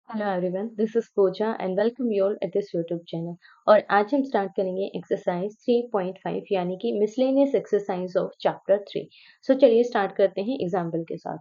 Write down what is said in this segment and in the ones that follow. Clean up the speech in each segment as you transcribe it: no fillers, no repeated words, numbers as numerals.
Hello everyone, this is Pooja and welcome you all at this YouTube channel. और आज हम start करेंगे exercise 3.5 यानी कि miscellaneous exercise of chapter 3। So चलिए स्टार्ट करते हैं एग्जांपल के साथ।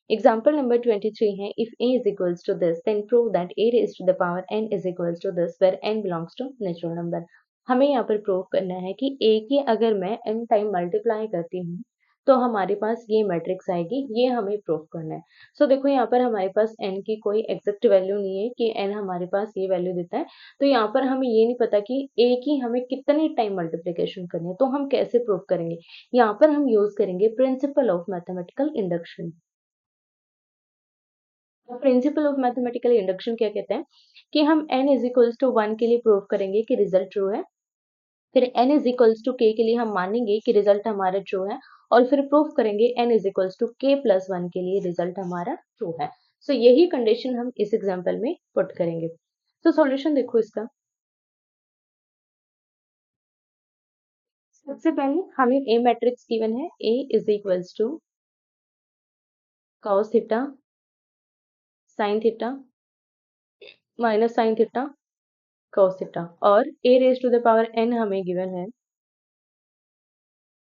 एग्जांपल नंबर 23 है, if a is equals to this then prove that a raise to the power n is equals to this where n belongs to natural number. हमें यहाँ पर prove करना है कि a की अगर मैं n टाइम मल्टीप्लाई करती हूँ तो हमारे पास ये मैट्रिक्स आएगी, ये हमें प्रूव करना है। सो देखो यहाँ पर हमारे पास n की कोई एग्जैक्ट वैल्यू नहीं है कि n हमारे पास ये वैल्यू देता है। तो यहाँ पर हमें ये नहीं पता कि a की हमें कितनी टाइम मल्टीप्लिकेशन करनी है, तो हम कैसे प्रूव करेंगे। यहाँ पर हम यूज करेंगे principle of mathematical induction. Principal of mathematical induction क्या कहते हैं कि हम n इज इक्वल्स टू 1 के लिए प्रूव करेंगे कि रिजल्ट ट्रू है। फिर n is equals to k के लिए हम मानेंगे कि रिजल्ट हमारा ट्रू है। और फिर प्रूफ करेंगे n is equals to k plus 1 के लिए रिजल्ट हमारा ट्रू है। सो यही कंडीशन हम इस एग्जाम्पल में पुट करेंगे। तो सॉल्यूशन देखो इसका। सबसे पहले हमें ए मैट्रिक्स गिवन है, a is equals to cos theta sin theta minus sin theta cos theta, और a raise to the power n हमें गिवन है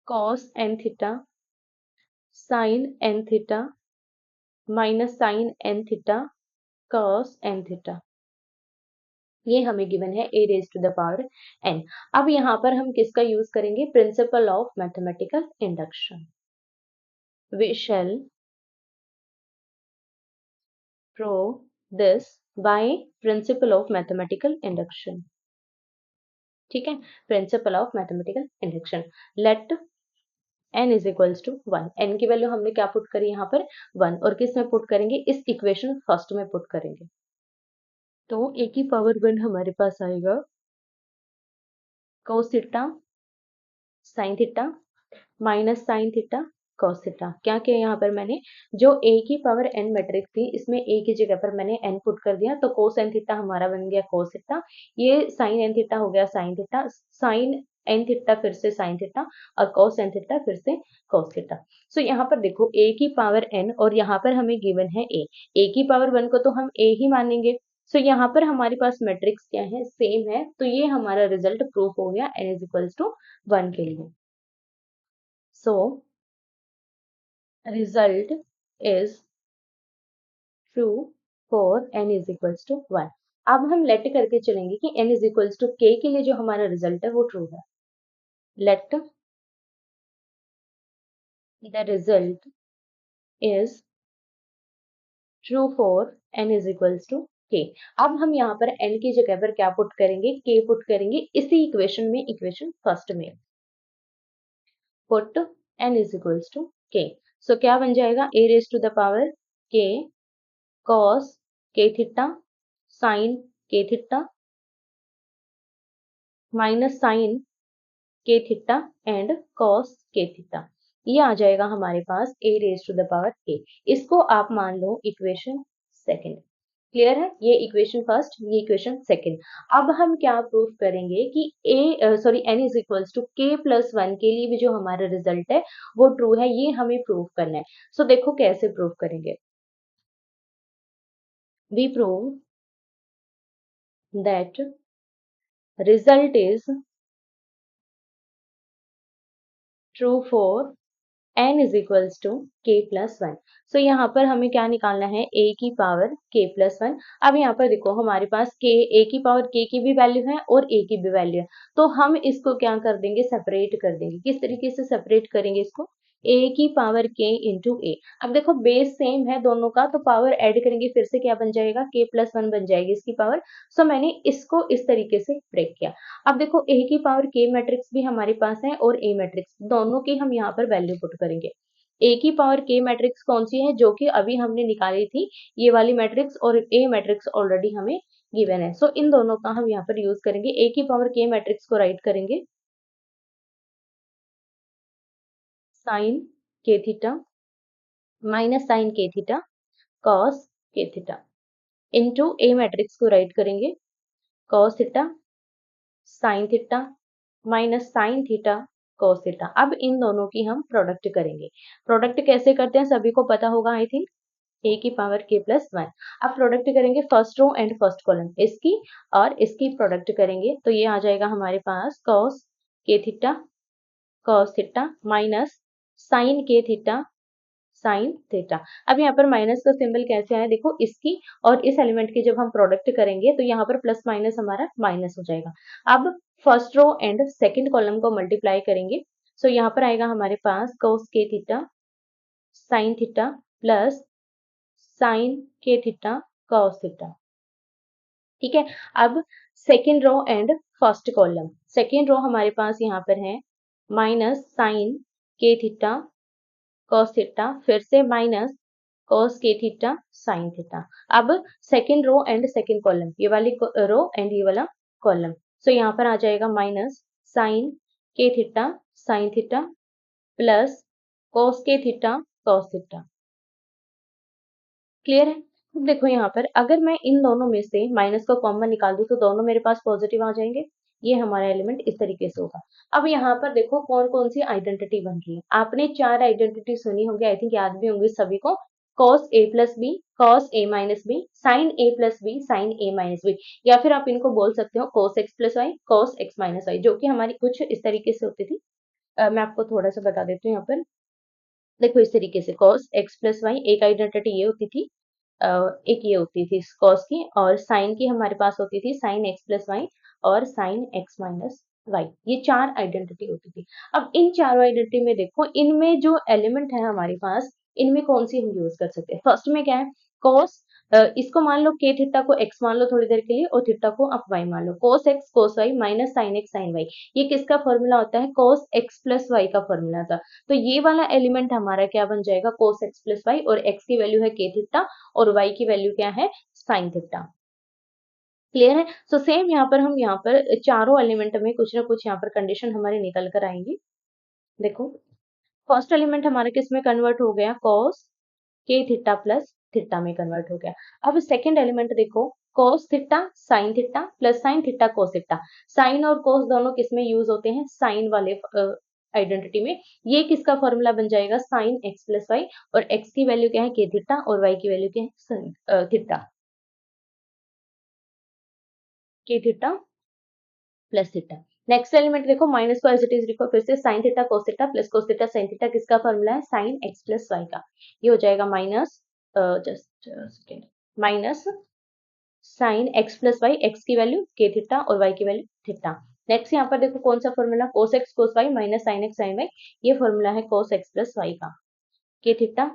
cos n theta sin n theta minus sin n theta cos n theta. ये हमें given है a raise to the power n। अब यहाँ पर हम किसका यूज करेंगे, principle of mathematical induction. We shall prove this bye principle of mathematical induction. ठीक है, principle of mathematical induction. Let n is equals to 1। n की वैल्यू हमने क्या पुट करी यहाँ पर 1, और किस में पुट करेंगे, इस इक्वेशन फर्स्ट में पुट करेंगे। तो a की पावर 1 हमारे पास आएगा cos theta sin theta minus sine theta cos theta. क्या किया यहाँ पर मैंने, जो a की पावर n मैट्रिक्स थी इसमें a की जगह पर मैंने n पुट कर दिया, तो cos n थीटा हमारा बन गया cos थीटा, ये sin n थीटा हो गया sin theta, sin n theta फिर से sin थीटा, और cos n थीटा फिर से cos थीटा। सो यहाँ पर देखो a की पावर n और यहाँ पर हमें गिवन है a की पावर 1 को तो हम a ही मानेंगे। सो यहाँ पर हमारे पास मैट्रिक्स क्या है, सेम है, तो ये हमारा रिजल्ट प्रूफ हो गया n इज इक्वल्स टू 1 के लिए। So result is true for n is equals to 1। अब हम लेट करके चलेंगे कि n is equals to k के लिए जो हमारा रिजल्ट है वो ट्रू है। Let the result is true for n is equals to k। अब हम यहाँ पर n की जगह पर क्या पुट करेंगे, k पुट करेंगे इसी इक्वेशन में, इक्वेशन फर्स्ट में put n is equals to k। सो क्या बन जाएगा, a raised to the power k cos k theta sin k theta minus sine k theta and cos k theta. ये आ जाएगा हमारे पास a raise to the power a। इसको आप मान लो इक्वेशन सेकंड। क्लियर है, ये इक्वेशन फर्स्ट, ये इक्वेशन सेकंड। अब हम क्या प्रूफ करेंगे कि n is equals to k plus 1 के लिए भी जो हमारा रिजल्ट है वो ट्रू है, ये हमें प्रूफ करना है। सो देखो कैसे प्रूफ करेंगे। We prove that result is true for n is equals to k plus 1। So यहाँ पर हमें क्या निकालना है, a की पावर k प्लस 1। अब यहाँ पर देखो हमारे पास k, a की पावर k की भी वैल्यू है और a की भी वैल्यू है, तो हम इसको क्या कर देंगे, सेपरेट कर देंगे। किस तरीके से सेपरेट करेंगे इसको, a की पावर k इंटू a। अब देखो बेस सेम है दोनों का, तो पावर ऐड करेंगे फिर से क्या बन जाएगा, k प्लस 1 बन जाएगी इसकी पावर। सो मैंने इसको इस तरीके से ब्रेक किया। अब देखो a की पावर k मैट्रिक्स भी हमारे पास है और a मैट्रिक्स, दोनों की हम यहाँ पर वैल्यू पुट करेंगे। a की पावर k मैट्रिक्स कौन सी है, जो कि अभी हमने निकाली थी, ये वाली मैट्रिक्स, और a मैट्रिक्स ऑलरेडी हमें गिवन है। सो इन दोनों का हम यहाँ पर यूज करेंगे। a की पावर k मैट्रिक्स को राइट करेंगे sine k theta minus sine k theta cos k theta into a matrix को राइट करेंगे cos theta sine theta minus sine theta cos theta. अब इन दोनों की हम प्रोडक्ट करेंगे। प्रोडक्ट कैसे करते हैं सभी को पता होगा आई थिंक। ए की पावर के प्लस 1। अब प्रोडक्ट करेंगे first row and first column, इसकी और इसकी प्रोडक्ट करेंगे तो ये आ जाएगा हमारे पास cos theta minus sine k theta sine theta. अब यहाँ पर माइनस का सिंबल कैसे आया देखो, इसकी और इस एलिमेंट की जब हम प्रोडक्ट करेंगे तो यहाँ पर प्लस माइनस हमारा माइनस हो जाएगा। अब first row and second column को मल्टीप्लाई करेंगे, सो यहाँ पर आएगा हमारे पास cos k theta sine theta plus sine k theta cos theta. ठीक है, अब second row and first column, second row हमारे पास यहाँ पर है minus sine k theta cos theta, फिर से minus cos k theta sine theta. अब second row and second column, ये वाली रो एंड ये वाला कॉलम, सो यहाँ पर आ जाएगा minus sine k theta sine theta plus cos k theta cos theta. Clear है? अब देखो यहाँ पर अगर मैं इन दोनों में से माइनस को कॉमन निकाल दूं तो दोनों मेरे पास पॉजिटिव आ जाएंगे। ये हमारा एलिमेंट इस तरीके से होगा। अब यहाँ पर देखो कौन कौन सी आइडेंटिटी बन रही है। आपने 4 आइडेंटिटी सुनी होगी, आई थिंक याद भी होंगी सभी को। cos a plus b, cos a minus b, साइन a प्लस बी, साइन a माइनस बी, या फिर आप इनको बोल सकते हो cos x plus y, cos x minus y, जो कि हमारी कुछ इस तरीके से होती थी। मैं आपको थोड़ा सा बता देती हूँ यहाँ पर। देखो इस तरीके से cos x प्लस वाई, एक आइडेंटिटी ये होती थी, एक ये होती थी cos की, और साइन की हमारे पास होती थी साइन x प्लस वाई और साइन x माइनस वाई। ये 4 आइडेंटिटी होती थी। अब इन चारों आइडेंटिटी में देखो, इनमें जो एलिमेंट है हमारे पास, इनमें कौन सी हम यूज कर सकते हैं। फर्स्ट में क्या है cos, इसको मान लो के थीटा को x मान लो थोड़ी देर के लिए, और थीटा को आप y मान लो, cos x cos y minus sine x sine y। ये किसका फॉर्मूला होता है, cos x प्लस y का फॉर्मूला था। तो ये वाला एलिमेंट हमारा क्या बन जाएगा, cos x प्लस y, और x की वैल्यू है के थीटा और y की वैल्यू क्या है साइन थीटा। क्लियर है? सो सेम यहाँ पर हम यहाँ पर चारों एलिमेंट में कुछ ना कुछ यहाँ पर कंडीशन हमारे निकल कर आएंगी। देखो फर्स्ट एलिमेंट हमारे किस में कन्वर्ट हो गया, cos k theta plus theta में कन्वर्ट हो गया। अब सेकंड एलिमेंट देखो, cos theta sine theta plus sine theta cos theta. Sine और cos दोनों किस में यूज होते हैं, साइन वाले आइडेंटिटी में। ये किसका फॉर्मूला बन जाएगा, साइन x प्लस वाई, और x की वैल्यू क्या है के थीटा और y की वैल्यू क्या है sine theta, k theta plus theta. Next element देखो, माइनस को एज इट इज लिखो फिर से, sine theta cos theta plus cos theta sine theta, किसका फॉर्मूला है साइन x प्लस वाई का। ये हो जाएगा minus, just second, minus sine x plus y, x की वैल्यू के थीटा और y की वैल्यू थीटा। नेक्स्ट यहाँ पर देखो कौन सा formula, cos x cos Y minus sine x sine y, ये फॉर्मूला है कोस एक्स प्लस वाई का, के थीटा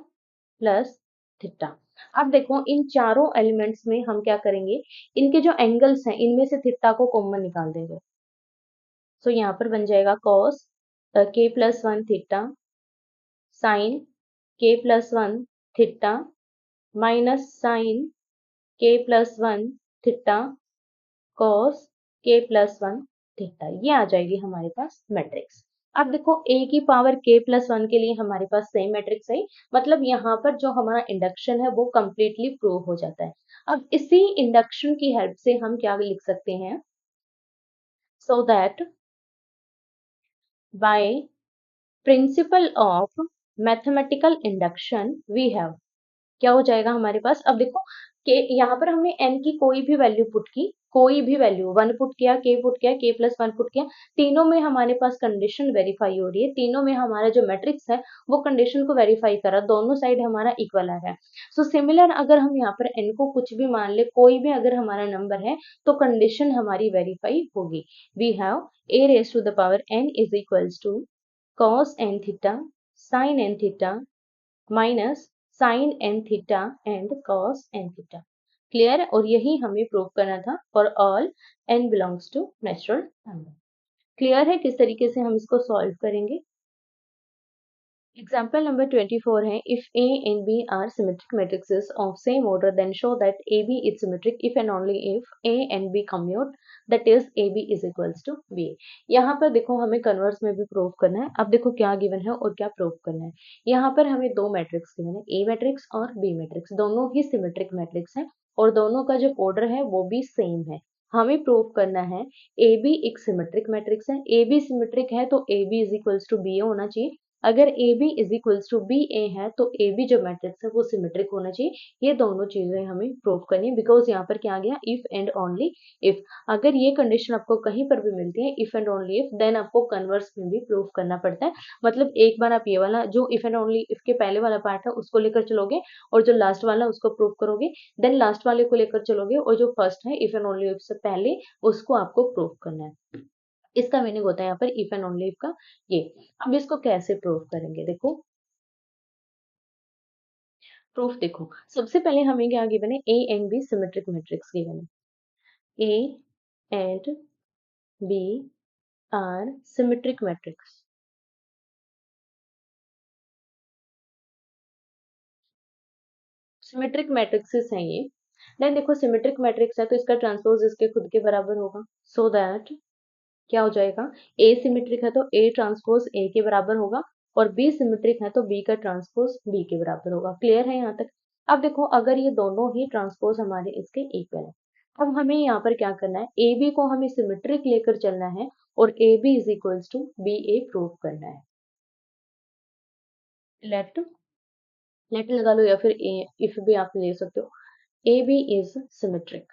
प्लस थीटा। अब देखो इन चारों एलिमेंट्स में हम क्या करेंगे, इनके जो एंगल्स हैं इनमें से थीटा को कॉमन निकाल देंगे। सो यहाँ पर बन जाएगा कॉस के प्लस 1 थीटा साइन के प्लस 1 थीटा माइनस साइन के प्लस 1 थीटा कॉस के प्लस 1 थीटा। ये आ जाएगी हमारे पास मैट्रिक्स। अब देखो a की पावर k प्लस 1 के लिए हमारे पास सेम मैट्रिक्स है, मतलब यहाँ पर जो हमारा इंडक्शन है वो कंप्लीटली प्रूव हो जाता है। अब इसी इंडक्शन की हेल्प से हम क्या लिख सकते हैं, so that by principle of mathematical induction we have, क्या हो जाएगा हमारे पास। अब देखो कि यहाँ पर हमने n की कोई भी वैल्यू पुट की, कोई भी वैल्यू 1 पुट किया, k पुट किया, k प्लस 1 पुट किया, तीनों में हमारे पास कंडीशन वेरीफाई हो रही है, तीनों में हमारा जो मैट्रिक्स है वो कंडीशन को वेरीफाई करा, दोनों साइड हमारा इक्वल आ रहा है। सो सिमिलर अगर हम यहाँ पर n को कुछ भी मान ले, कोई भी अगर हमारा नंबर है तो कंडीशन हमारी वेरीफाई होगी। We have a raise to the power n is equals to cos n theta sin n theta minus sine n theta and cos n theta. Clear? और यही हमें प्रूव करना था for all n belongs to natural number. Clear है किस तरीके से हम इसको सॉल्व करेंगे। एग्जाम्पल नंबर 24 है, if A and B are symmetric matrices of same order then show that AB is symmetric if and only if A and B commute, that is AB is equals to B। यहाँ पर देखो हमें converse में भी prove करना है। अब देखो क्या गिवन है और क्या प्रूव करना है। यहाँ पर हमें दो मैट्रिक्स गिवन है, A मैट्रिक्स और B मैट्रिक्स, दोनों ही सिमेट्रिक मैट्रिक्स हैं और दोनों का जो ऑर्डर है वो भी सेम है। हमें प्रूव करना है AB एक सिमेट्रिक मैट्रिक्स है, AB सिमेट्रिक है तो AB is equals to B होना चाहिए, अगर A B is equals to B A है तो ए बी जो मैट्रिक्स है वो सिमेट्रिक होना चाहिए। ये दोनों चीजें हमें प्रूव करनी है, बिकॉज यहाँ पर क्या आ गया, इफ एंड ओनली इफ। अगर ये कंडीशन आपको कहीं पर भी मिलती है if and only if, then आपको कन्वर्स में भी प्रूव करना पड़ता है। मतलब एक बार आप ये वाला जो इफ एंड ओनली इफ के पहले वाला पार्ट है उसको लेकर चलोगे, और जो लास्ट वाला उसको प्रूव करोगे, देन लास्ट वाले को लेकर चलोगे, और जो फर्स्ट है इफ एंड ओनली इफ से पहले उसको आपको प्रूव करना है। इसका मीनिंग होता है यहाँ पर इफ एंड ओनली इफ का ये। अब इसको कैसे प्रूव करेंगे, देखो प्रूफ देखो, सबसे पहले हमें क्या गिवन है, A and B symmetric matrix given है। A and B are symmetric matrix. Symmetric matrices हैं ये। देन देखो सिमेट्रिक मैट्रिक्स है तो इसका ट्रांसपोज इसके खुद के बराबर होगा, सो दैट क्या हो जाएगा, ए सिमेट्रिक है तो ए ट्रांसपोज ए के बराबर होगा, और बी सिमेट्रिक है तो बी का ट्रांसपोज बी के बराबर होगा। क्लियर है यहाँ तक। अब देखो अगर ये दोनों ही ट्रांसपोज हमारे इसके इक्वल है, अब हमें यहाँ पर क्या करना है, ए बी को हमें सिमेट्रिक लेकर चलना है, और A B is equals to B A prove करना है। लेट लेट लगा लो या फिर ए इफ भी आप ले सकते हो। A B is symmetric,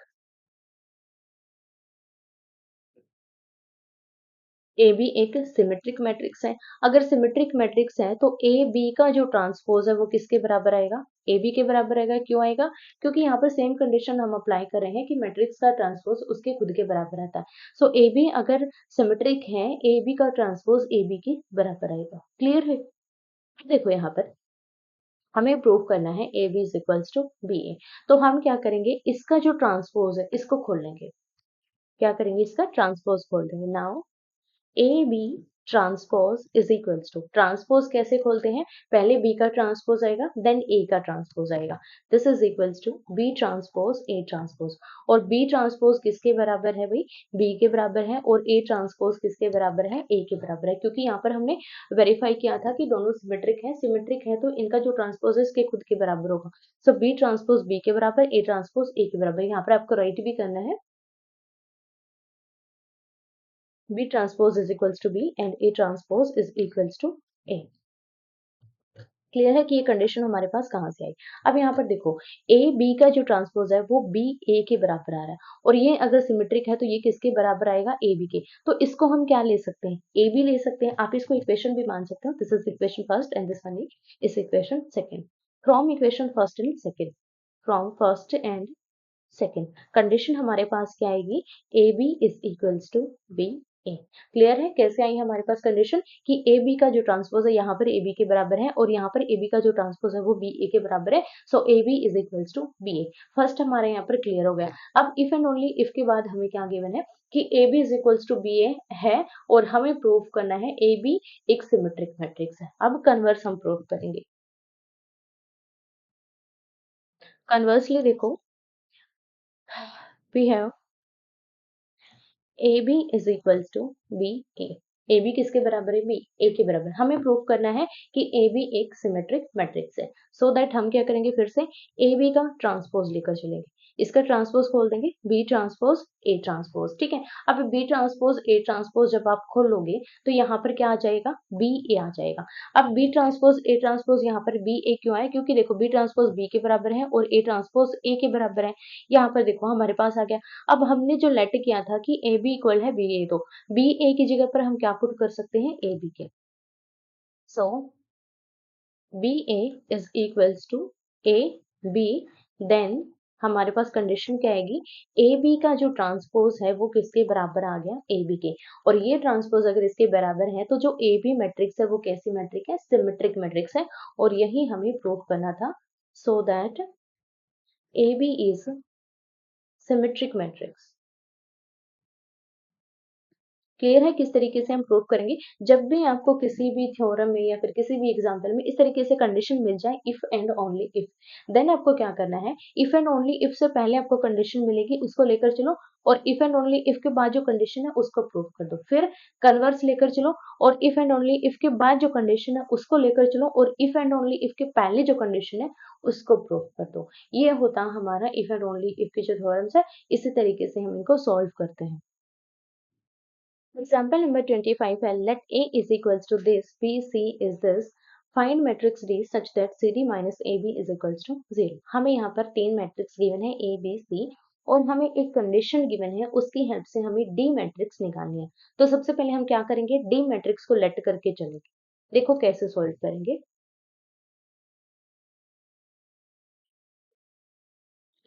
A B एक सिमेट्रिक मैट्रिक्स है। अगर सिमेट्रिक मैट्रिक्स है तो ए बी का जो ट्रांसपोज है वो किसके बराबर आएगा, ए बी के बराबर आएगा। क्यों आएगा, क्योंकि यहाँ पर सेम कंडीशन हम अप्लाई कर रहे हैं कि मैट्रिक्स का ट्रांसपोज उसके खुद के बराबर आता है। सो ए बी अगर सिमेट्रिक है, ए बी का ट्रांसपोज ए बी के बराबर आएगा। क्लियर है। देखो यहाँ पर हमें प्रूव करना है A B is equals to B A, तो हम क्या करेंगे, इसका जो ट्रांसपोज है इसको खोल लेंगे। क्या करेंगे, इसका ट्रांसपोज खोल देंगे। Now A B transpose is equals to, transpose कैसे खोलते हैं, पहले बी का ट्रांसपोज आएगा देन ए का ट्रांसपोज आएगा। This is equals to B transpose A transpose, और बी ट्रांसपोज किसके बराबर है भाई, बी के बराबर है, और ए ट्रांसपोज किसके बराबर है, ए के बराबर है। क्योंकि यहाँ पर हमने वेरीफाई किया था कि दोनों सिमेट्रिक है तो इनका जो ट्रांसपोज है इसके खुद के बराबर होगा। सो बी ट्रांसपोज बी के बराबर, ए ट्रांसपोज ए के बराबर। यहाँ पर आपको राइट भी करना है, B transpose is equals to B and A transpose is equals to A। Clear है कि ये कंडीशन हमारे पास कहाँ से आई। अब यहाँ पर देखो ए बी का जो ट्रांसपोज है वो बी ए के बराबर आ रहा है, और ये अगर सिमेट्रिक है तो ये किसके बराबर आएगा, ए बी के। तो इसको हम क्या ले सकते हैं, ए बी ले सकते हैं। आप इसको इक्वेशन भी मान सकते हो, this is equation first and this one is equation second. From equation first and second, from first and second condition हमारे पास क्या आएगी, A B is equals to B A. Clear है कैसे आई हमारे पास कंडीशन कि ए बी का जो ट्रांसपोज है यहाँ पर ए बी के बराबर है, और यहाँ पर ए बी का जो ट्रांसपोज है वो बी ए के बराबर है। So A B is equals to B A. First हमारे यहाँ पर क्लियर हो गया। अब इफ एंड ओनली इफ के बाद हमें क्या गिवन है कि A B is equals to B A है, और हमें प्रूव करना है ए बी एक सिमेट्रिक मैट्रिक्स है। अब कन्वर्स हम प्रूव करेंगे। कन्वर्सली देखो, we have A B is equals to B A. A B किसके बराबर है, बी ए के बराबर। हमें प्रूव करना है कि ए बी एक सिमेट्रिक मैट्रिक्स है। सो दैट हम क्या करेंगे, फिर से ए बी का ट्रांसपोज लेकर चलेंगे। इसका ट्रांसपोज खोल देंगे, बी ट्रांसपोज ए ट्रांसपोज। ठीक है, अब बी ट्रांसपोज ए ट्रांसपोज जब आप खोलोगे तो यहाँ पर क्या आ जाएगा, बी ए आ जाएगा। अब बी ट्रांसपोज ए ट्रांसपोज यहाँ पर बी ए क्यों आए, क्योंकि देखो बी ट्रांसपोज बी के बराबर है और ए ट्रांसपोज ए के बराबर है। यहाँ पर देखो हमारे पास आ गया। अब हमने जो लेट किया था कि ए बी इक्वल है बी ए, तो बी ए की जगह पर हम क्या पुट कर सकते हैं, ए बी के। So B A is equals to A B. Then हमारे पास कंडीशन क्या आएगी, ए बी का जो ट्रांसपोज है वो किसके बराबर आ गया, ए बी के। और ये ट्रांसपोज अगर इसके बराबर है तो जो ए बी मैट्रिक्स है वो कैसी मैट्रिक है, सिमेट्रिक मैट्रिक्स है। और यही हमें प्रूव करना था। So that A B is symmetric matrix. Clear है किस तरीके से हम प्रूव करेंगे। जब भी आपको किसी भी थ्योरम में या फिर किसी भी एग्जाम्पल में इस तरीके से कंडीशन मिल जाए if and only if, then आपको क्या करना है, इफ एंड ओनली इफ से पहले आपको कंडीशन मिलेगी उसको लेकर चलो, और इफ एंड ओनली इफ के बाद जो कंडीशन है उसको प्रूव कर दो। फिर कन्वर्स लेकर चलो, और इफ एंड ओनली इफ के बाद जो कंडीशन है उसको लेकर चलो, और इफ एंड ओनली इफ के पहले जो कंडीशन है उसको प्रूव कर दो। ये होता हमारा इफ एंड ओनली इफ के जो थ्योरम्स है। इसी तरीके से हम इनको सॉल्व करते हैं। Example number 25 है let A is equals to this, B, C is this. Find matrix D such that CD minus AB is equals to 0. हमें यहाँ पर तीन मैट्रिक्स गिवन है A, B, C और हमें एक कंडीशन गिवन है, उसकी हेल्प से हमें D मैट्रिक्स निकालनी है। तो सबसे पहले हम क्या करेंगे, D मैट्रिक्स को लेट करके चलेंगे। देखो कैसे सॉल्व करेंगे।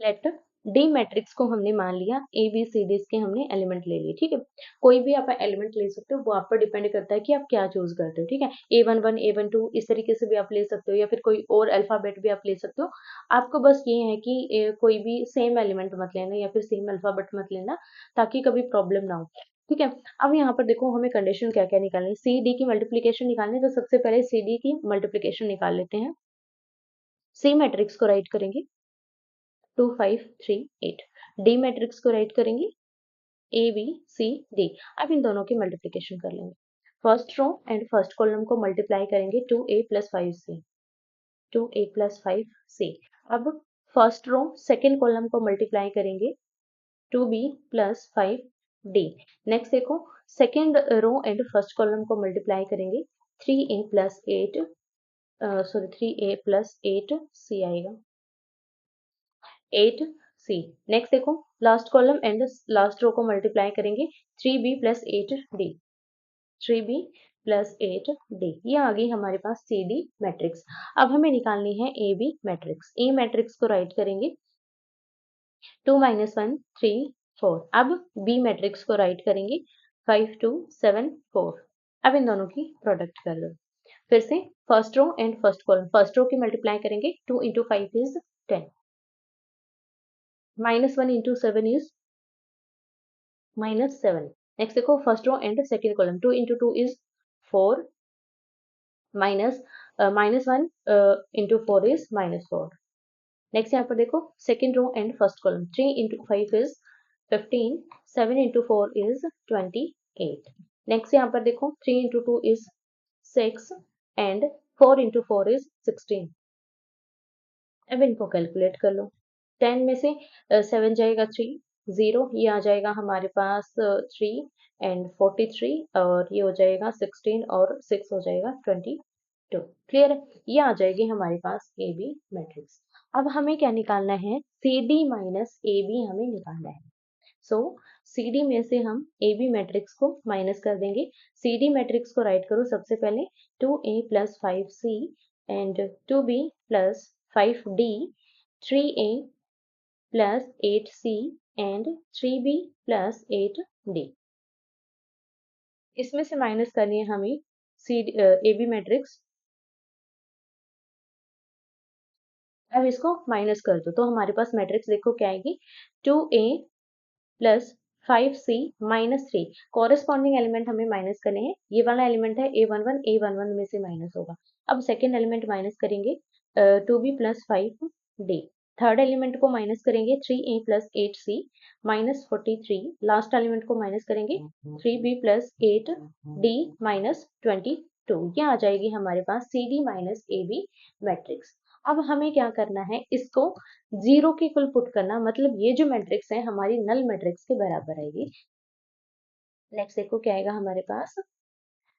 लेट डी मैट्रिक्स को हमने मान लिया, ए बी सी डी के हमने एलिमेंट ले लिए, ठीक है। कोई भी आप एलिमेंट ले सकते हो, वो आप पर डिपेंड करता है कि आप क्या चूज करते हो, ठीक है। A11 A12 इस तरीके से भी आप ले सकते हो, या फिर कोई और अल्फाबेट भी आप ले सकते हो। आपको बस ये है कि कोई भी सेम एलिमेंट मत लेना या फिर सेम अल्फाबेट मत लेना, ताकि कभी प्रॉब्लम ना हो, ठीक है। अब यहाँ पर देखो हमें कंडीशन क्या क्या निकालनी है, सी डी की मल्टीप्लीकेशन निकालनी है, तो सबसे पहले सी डी की मल्टीप्लीकेशन निकाल लेते हैं। सी मैट्रिक्स को राइट करेंगे 2 5 3 8, डी मैट्रिक्स को राइट करेंगे ए बी सी डी। अब इन दोनों की मल्टीप्लिकेशन कर लेंगे। First row and first column को मल्टीप्लाई करेंगे 2a plus 5c, 2a plus 5c। अब फर्स्ट रो सेकेंड कॉलम को मल्टीप्लाई करेंगे 2b प्लस 5d। नेक्स्ट देखो second row and first column को मल्टीप्लाई करेंगे 3a plus 8 sorry 3a plus 8c आएगा 8c। Next देखो last column and last row को multiply करेंगे 3b plus 8d, 3b plus 8d। ये आ गई हमारे पास सी डी मैट्रिक्स। अब हमें निकालनी है A B matrix. A matrix को राइट करेंगे 2 माइनस 1 3 4। अब बी मैट्रिक्स को राइट करेंगे 5 2 7 4। अब इन दोनों की प्रोडक्ट कर लो। फिर से first row and first column, first row की मल्टीप्लाई करेंगे 2 into 5 is 10, minus 1 into 7 is -7। Next देखो first row and second column 2 into 2 is 4, minus -1 into 4 is -4। Next यहाँ पर देखो second row and first column 3 into 5 is 15, 7 into 4 is 28। Next यहाँ पर देखो 3 into 2 is 6 and 4 into 4 is 16। अब इनको calculate कर लो। 10 में से 7 जाएगा 3, 0 ये आ जाएगा हमारे पास 3 एंड 43, और ये हो जाएगा 16 और 6 हो जाएगा 22। क्लियर है, ये आ जाएगी हमारे पास ए बी मैट्रिक्स। अब हमें क्या निकालना है, C D minus A B हमें निकालना है। सो सी डी में से हम ए बी मैट्रिक्स को माइनस कर देंगे। सी डी मैट्रिक्स को राइट करो सबसे पहले 2a plus 5c and 2b plus 5d, 3a plus 8c and 3b plus 8d। इसमें से माइनस करनी है हमें सी ए बी मैट्रिक्स। अब इसको माइनस कर दो तो हमारे पास मैट्रिक्स देखो क्या आएगी, 2a plus 5c minus 3। Corresponding element हमें माइनस करने हैं। ये वाला एलिमेंट है A11, A11 में से माइनस होगा। अब सेकेंड एलिमेंट माइनस करेंगे 2b plus 5d। Third element को माइनस करेंगे 3a plus 8c minus 43। Last element को माइनस करेंगे 3b प्लस 8d माइनस 22। ये आ जाएगी हमारे पास C D minus A B matrix. अब हमें क्या करना है, इसको जीरो के इक्वल पुट करना, मतलब ये जो मैट्रिक्स है हमारी नल मैट्रिक्स के बराबर आएगी। नेक्स्ट देखो क्या आएगा हमारे पास,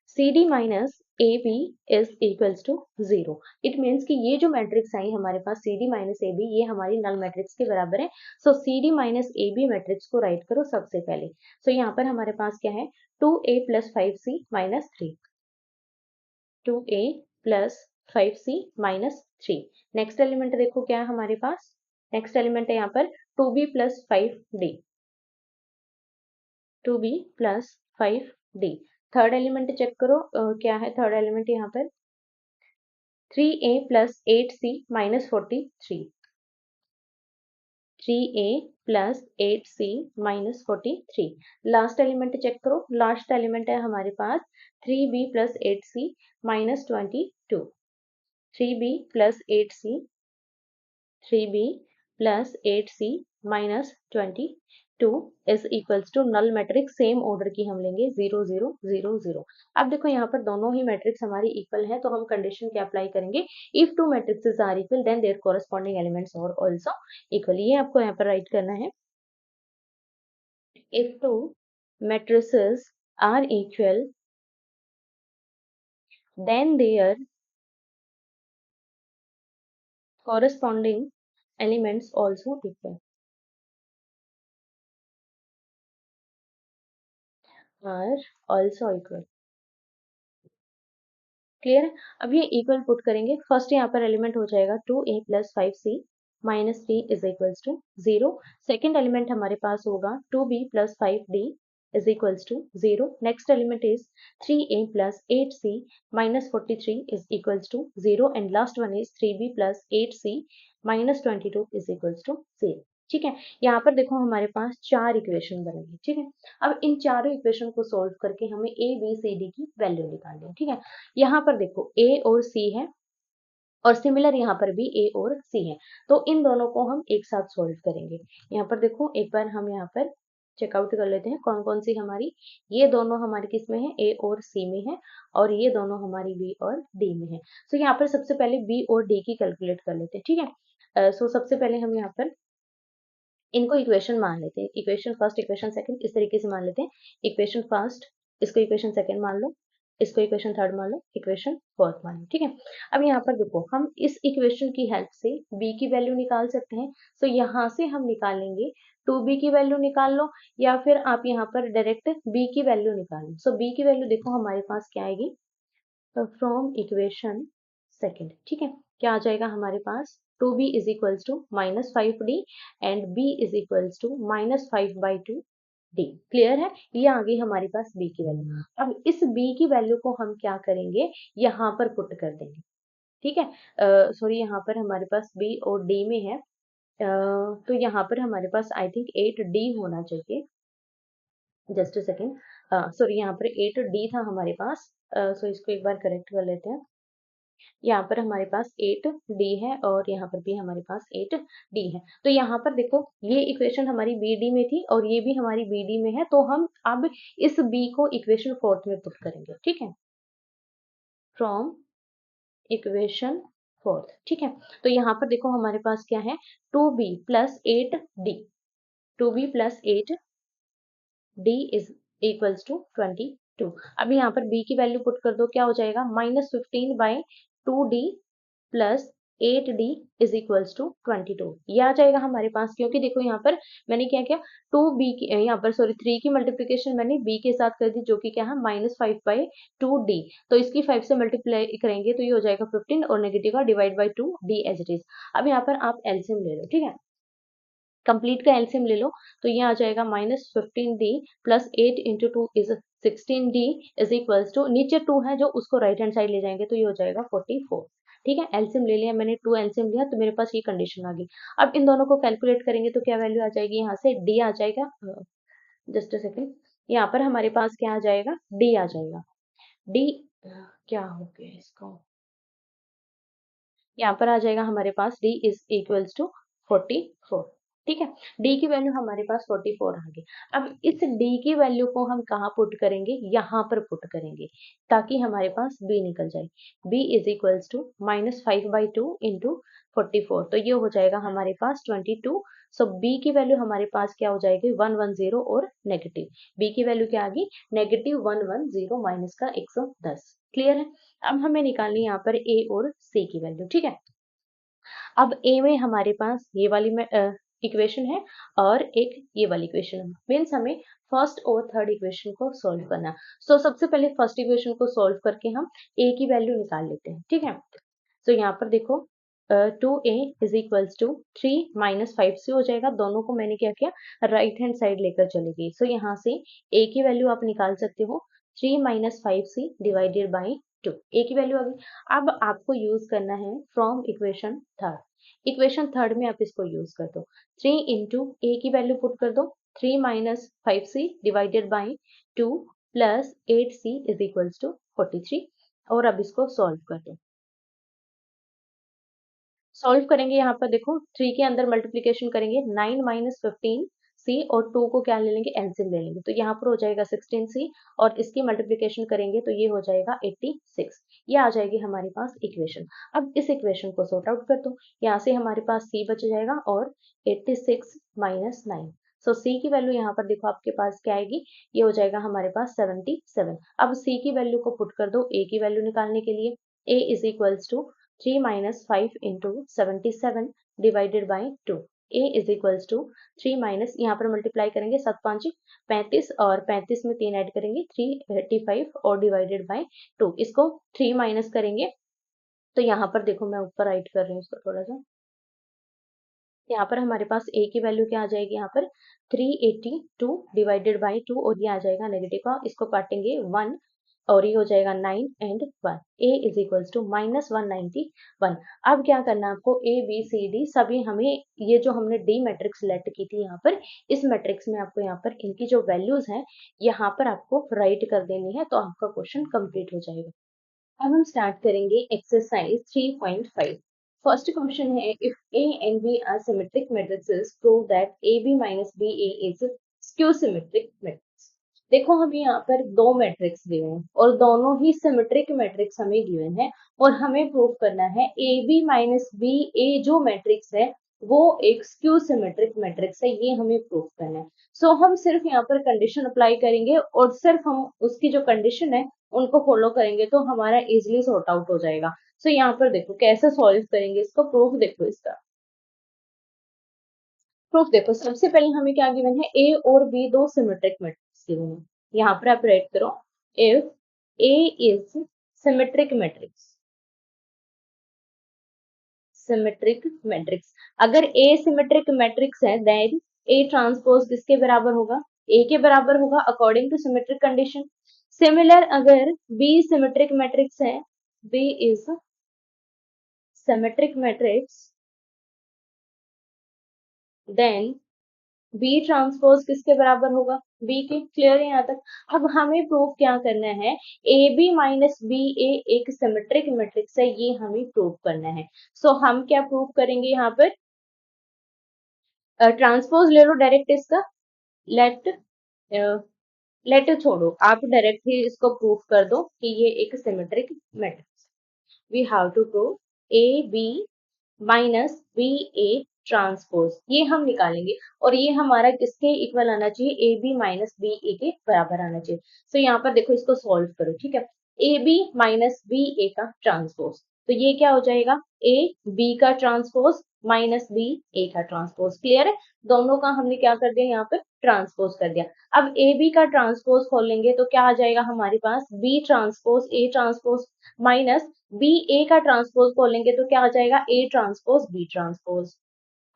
C D minus A B is equals to 0। It means कि ये जो मैट्रिक्स आई हमारे पास C D minus A B, ये हमारी नल मैट्रिक्स के बराबर है। So C D minus A B matrix को राइट करो सबसे पहले। सो यहाँ पर हमारे पास क्या है, 2a plus 5c minus 3, 2a plus 5c minus 3। Next element देखो क्या है हमारे पास, नेक्स्ट एलिमेंट है यहाँ पर 2b plus 5d, 2b plus 5d। Third element check करो क्या है थर्ड एलिमेंट यहाँ पर, 3a plus 8c minus 43, 3a plus 8c minus 43। Last element check करो, लास्ट एलिमेंट है हमारे पास 3b plus 8c minus 22, 3b plus 8c, 3b plus 8c minus 22 is equals to null matrix. Same order की हम लेंगे 0 0 0 0। अब देखो यहाँ पर दोनों ही मैट्रिक्स हमारी इक्वल है, तो हम कंडीशन क्या अप्लाई करेंगे, if two matrices are equal then their corresponding elements are also equal. ये आपको यहाँ पर राइट करना है, if two matrices are equal, then their corresponding elements also equal, are also equal. Clear है। अब ये इक्वल पुट करेंगे, फर्स्ट यहाँ पर एलिमेंट हो जाएगा 2a plus 5c minus 3 is equals to 0। Second element हमारे पास होगा 2b plus 5d is equals to 0। Next element is 3a plus 8c minus 43 is equals to 0 and last one is 3b plus 8c minus 22 is equals to 0। ठीक है, यहाँ पर देखो हमारे पास चार इक्वेशन बनेगी। ठीक है, अब इन चारों इक्वेशन को सॉल्व करके हमें ए बी सी डी की वैल्यू निकालनी है। ठीक है, यहाँ पर देखो ए और सी है और सिमिलर यहाँ पर भी ए और सी है, तो इन दोनों को हम एक साथ सॉल्व करेंगे। यहाँ पर देखो एक बार हम यहाँ पर चेकआउट कर लेते हैं कौन कौन सी हमारी, ये दोनों हमारी किस में है, ए और सी में है, और ये दोनों हमारी बी और डी में है। सो यहाँ पर सबसे पहले बी और डी की कैलकुलेट कर लेते हैं। ठीक है, सो सबसे पहले हम यहाँ पर इनको इक्वेशन मान लेते हैं, इक्वेशन फर्स्ट इक्वेशन सेकंड इस तरीके से मान लेते हैं। इक्वेशन फर्स्ट, इसको इक्वेशन सेकंड मान लो, इसको इक्वेशन थर्ड मान लो, इक्वेशन फोर्थ मान लो। ठीक है, अब यहाँ पर देखो हम इस इक्वेशन की हेल्प से b की वैल्यू निकाल सकते हैं। सो यहाँ से हम निकालेंगे 2b की वैल्यू निकाल लो, या फिर आप यहाँ पर डायरेक्ट b की वैल्यू निकाल लो। सो b की वैल्यू देखो हमारे पास क्या आएगी, फ्रॉम इक्वेशन सेकंड। ठीक है, क्या आ जाएगा हमारे पास, 2b is equals to minus 5d and b is equals to minus 5/2 d। Clear है, ये आ गई हमारे पास b की वैल्यू। अब इस b की वैल्यू को हम क्या करेंगे, यहाँ पर पुट कर देंगे। ठीक है, सॉरी यहाँ पर हमारे पास b और d में है, तो यहाँ पर हमारे पास आई थिंक 8d होना चाहिए। जस्ट अ सेकेंड, सॉरी यहाँ पर 8d था हमारे पास, सो इसको एक बार करेक्ट कर लेते हैं। यहाँ पर हमारे पास 8d है और यहाँ पर भी हमारे पास 8d है। तो यहाँ पर देखो ये इक्वेशन हमारी bd में थी और ये भी हमारी bd में है, तो हम अब इस b को इक्वेशन फोर्थ में पुट करेंगे। ठीक है, फ्रॉम इक्वेशन फोर्थ। ठीक है, तो यहाँ पर देखो हमारे पास क्या है, 2b plus 8d, 2b plus 8d is equals to 22। अब यहाँ पर b की वैल्यू पुट कर दो, क्या हो जाएगा, -15/2d plus 8d is equals to 22। ये आ जाएगा हमारे पास, क्योंकि देखो यहाँ पर मैंने क्या किया, 2b की यहाँ पर सॉरी 3 की मल्टीप्लीकेशन मैंने b के साथ कर दी, जो कि क्या है -5/2d, तो इसकी 5 से मल्टीप्लाई करेंगे तो ये हो जाएगा 15 और नेगेटिव का divide by 2d as it is. अब यहाँ पर आप एलसीएम ले लो। ठीक है, कंप्लीट का एलसीएम ले लो, तो ये आ जाएगा -15d plus 8 into 2 is 16d is equals to, नीचे 2 है जो उसको राइट हैंड साइड ले जाएंगे तो ये हो जाएगा 44। ठीक है, एलसीएम ले लिया मैंने, 2 एलसीएम लिया तो मेरे पास ये कंडीशन आ गई। अब इन दोनों को कैलकुलेट करेंगे तो क्या वैल्यू आ जाएगी, यहाँ से d आ जाएगा, जस्ट अ सेकेंड, यहाँ पर हमारे पास क्या आ जाएगा, d आ जाएगा। d क्या हो गया इसको, यहाँ पर आ जाएगा हमारे पास d इज इक्वल्स टू 44। ठीक है, d की वैल्यू हमारे पास 44 आ गई। अब इस d की वैल्यू को हम कहाँ पुट करेंगे, यहाँ पर पुट करेंगे, ताकि हमारे पास b निकल जाए। b is equals to -5/2 into 44, तो ये हो जाएगा हमारे पास 22। सो b की वैल्यू हमारे पास क्या हो जाएगी, 110 और नेगेटिव, b की वैल्यू क्या आ गई, -110 माइनस का 110। क्लियर है, अब हमें निकालनी है यहाँ पर a और c की वैल्यू। ठीक है, अब a में हमारे पास ये वाली इक्वेशन है और एक ये वाली इक्वेशन है, मीन्स हमें फर्स्ट और थर्ड इक्वेशन को सॉल्व करना। सो सबसे पहले फर्स्ट इक्वेशन को सॉल्व करके हम a की वैल्यू निकाल लेते हैं। ठीक है, सो यहाँ पर देखो 2a is equals to 3 minus 5 से हो जाएगा, दोनों को मैंने क्या किया, राइट हैंड साइड लेकर चली गई। सो यहाँ से a की वैल्यू आप निकाल सकते हो 3 minus 5c divided by 2, a की वैल्यू आ गई। अब आपको यूज करना है from equation third, equation third में आप इसको यूज कर दो, 3 इंटू ए की वैल्यू पुट कर दो, 3 minus 5c divided by 2 plus 8c is equals to 43, और अब इसको सॉल्व कर दो। सॉल्व करेंगे, यहाँ पर देखो 3 के अंदर मल्टीप्लीकेशन करेंगे, 9 माइनस 15c और 2 को क्या ले लेंगे, एलसीएम ले लेंगे, तो यहाँ पर हो जाएगा 16c और इसकी मल्टीप्लीकेशन करेंगे तो ये हो जाएगा 86। ये आ जाएगी हमारे पास इक्वेशन। अब इस इक्वेशन को सॉर्ट आउट कर दो, यहाँ से हमारे पास c बच जाएगा और 86 माइनस 9, सो सी की वैल्यू यहाँ पर देखो आपके पास क्या आएगी, ये हो जाएगा हमारे पास 77। अब सी की वैल्यू को पुट कर दो ए की वैल्यू निकालने के लिए। A is equals to 3 minus 5 into 77 divided by 2। A is equals to 3 minus, यहाँ पर मल्टीप्लाई करेंगे 7 5 35 और 35 में 3 ऐड करेंगे 385 और डिवाइडेड बाई 2। इसको 3 माइनस करेंगे तो यहाँ पर देखो मैं ऊपर राइट कर रही हूँ इसको थोड़ा सा। यहाँ पर हमारे पास a की वैल्यू क्या आ जाएगी, यहाँ पर 382 डिवाइडेड बाई 2 और ये आ जाएगा नेगेटिव का, इसको काटेंगे 1 और ये हो जाएगा 9 and 1। a is equals to minus 191। अब क्या करना है आपको, a b c d सभी हमें, ये जो हमने d मैट्रिक्स लेट की थी यहाँ पर, इस मैट्रिक्स में आपको यहाँ पर इनकी जो वैल्यूज हैं यहाँ पर आपको राइट कर देनी है, तो आपका क्वेश्चन कंप्लीट हो जाएगा। अब हम स्टार्ट करेंगे एक्सरसाइज 3.5। फर्स्ट क्वेश्चन है, if A and B are symmetric matrices, prove that AB minus BA is skew symmetric matrix। देखो हमें यहाँ पर दो मैट्रिक्स दिए हैं और दोनों ही सिमेट्रिक मैट्रिक्स हमें गिवन है और हमें प्रूव करना है AB माइनस BA जो मैट्रिक्स है वो एक स्क्यू सिमेट्रिक मैट्रिक्स है, ये हमें प्रूव करना है। सो हम सिर्फ यहाँ पर कंडीशन अप्लाई करेंगे और सिर्फ हम उसकी जो कंडीशन है उनको फॉलो करेंगे तो हमारा इजिली सॉर्ट आउट हो जाएगा। सो यहाँ पर देखो कैसे सॉल्व करेंगे इसको, प्रूफ देखो इसका। प्रूफ देखो, सबसे पहले हमें क्या गिवन है, ए और बी दो सिमेट्रिक मैट्रिक्स गिवन है। यहाँ पर आप राइट करो, if A is symmetric matrix, symmetric matrix, अगर ए सिमेट्रिक मैट्रिक्स है देन ए ट्रांसपोज किसके बराबर होगा, ए के बराबर होगा according to symmetric condition. Similar अगर बी सिमेट्रिक मैट्रिक्स है, B is symmetric matrix then B transpose किसके बराबर होगा, बी के। क्लियर है यहाँ तक। अब हमें प्रूव क्या करना है, ए बी माइनस बी ए एक सिमेट्रिक मैट्रिक्स है, ये हमें प्रूव करना है। सो हम क्या प्रूव करेंगे यहाँ पर, ट्रांसपोज ले लो डायरेक्ट इसका, लेट लेट छोड़ो, आप डायरेक्ट ही इसको प्रूव कर दो कि ये एक symmetric matrix. We have to prove A B minus B A transpose, ये हम निकालेंगे और ये हमारा किसके इक्वल आना चाहिए, ए बी माइनस बी ए के बराबर आना चाहिए। तो यहाँ पर देखो इसको सॉल्व करो, ठीक है। A B minus B A का ट्रांसपोज, तो ये क्या हो जाएगा, ए बी का ट्रांसपोज माइनस बी ए का ट्रांसपोज। क्लियर है, दोनों का हमने क्या कर दिया यहाँ पर ट्रांसपोज कर दिया। अब ए बी का ट्रांसपोज खोलेंगे तो क्या आ जाएगा हमारे पास, B transpose A transpose minus B A का ट्रांसपोज खोलेंगे तो क्या आ जाएगा, ए ट्रांसपोज बी ट्रांसपोज।